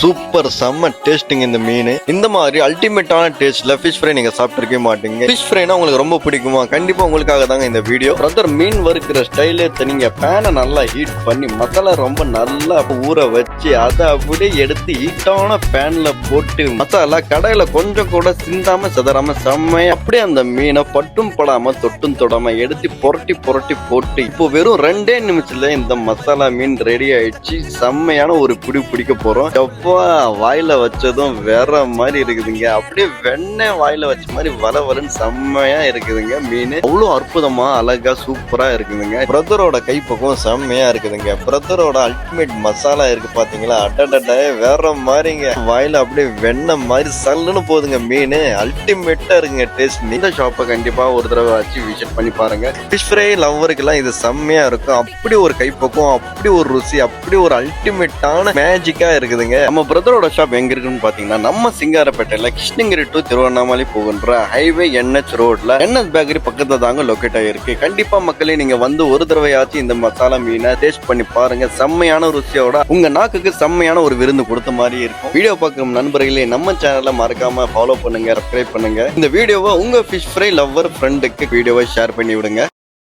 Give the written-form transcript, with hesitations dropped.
Super செம்ம tasting இந்த மீன். இந்த மாதிரி அல்டிமேட்டான டேஸ்ட்ல ஃபிஷ் ஃப்ரை நீங்க சாப்பிட்டுருக்கவே மாட்டீங்க. ஃபிஷ் ஃப்ரைனா உங்களுக்கு ரொம்ப பிடிக்குமா? கண்டிப்பா உங்களுக்காக தாங்க இந்த வீடியோ. பிரதர் மீன் வறுக்கிற ஸ்டைலே தனிங்க. பேனை நல்லா ஹீட் பண்ணி மசாலா ரொம்ப நல்லா ஊற வச்சு அதை அப்படியே எடுத்து ஹீட்டான பேன்ல போட்டு மசாலா கடையில கொஞ்சம் கூட சிந்தாம சிதறாம செம்மையா அப்படியே அந்த மீனை பட்டும் படாம தொட்டும் தொடாம எடுத்து புரட்டி புரட்டி போட்டு இப்போ வெறும் 2 நிமிஷத்துல இந்த மசாலா மீன் ரெடி ஆயிடுச்சு. செம்மையான ஒரு பிடி பிடிக்க போறோம். வாயில வச்சதும் வேற மாதிரி இருக்குதுங்க. அப்படியே வெண்ணெய் வாயில வச்ச மாதிரி வளவலன்னு செம்மையா இருக்குதுங்க. மீன் அவ்வளவு அற்புதமா அழகா சூப்பரா இருக்குதுங்க. பிரதரோட கைப்பக்கம் செம்மையா இருக்குதுங்க. பிரதரோட அல்டிமேட் மசாலா இருக்கு பாத்தீங்களா? அடடட வேற மாதிரிங்க. வாயில அப்படியே வெண்ணெய் மாதிரி சல்லுன்னு போகுதுங்க. மீன் அல்டிமேட்டா இருக்குங்க டேஸ்ட். இந்த ஷாப்பை கண்டிப்பா ஒரு தடவை வச்சு விசிட் பண்ணி பாருங்க. ஃபிஷ் ஃப்ரை லவ்வருக்குலாம் இது செம்மையா இருக்கும். அப்படி ஒரு கைப்பக்கம், அப்படி ஒரு ருசி, அப்படி ஒரு அல்டிமேட்டான மேஜிக்கா இருக்குதுங்க. நம்ம பிரதரோட ஷாப் எங்க இருக்குன்னு பாத்தீங்கன்னா நம்ம சிங்காரப்பேட்டையில கிருஷ்ணகிரி டு திருவண்ணாமலை போகின்ற ஹைவே NH ரோட்ல NS பேக்கரி பக்கத்துல தாங்க லொக்கேட் ஆகிருக்கு. கண்டிப்பா மக்களே நீங்க வந்து ஒரு தடவையாச்சும் இந்த மசாலா மீனை டேஸ்ட் பண்ணி பாருங்க. செம்மையான ருசியோட உங்க நாக்குக்கு செம்மையான ஒரு விருந்து கொடுத்த மாதிரி இருக்கும். வீடியோ பார்க்கும் நண்பர்களே நம்ம சேனலை மறக்காம ஃபாலோ பண்ணுங்க, சப்ஸ்கிரைப் பண்ணுங்க. இந்த வீடியோவை உங்க ஃபிஷ் ஃப்ரை லவ்வர் ஃப்ரெண்டுக்கு வீடியோவை ஷேர் பண்ணி விடுங்க.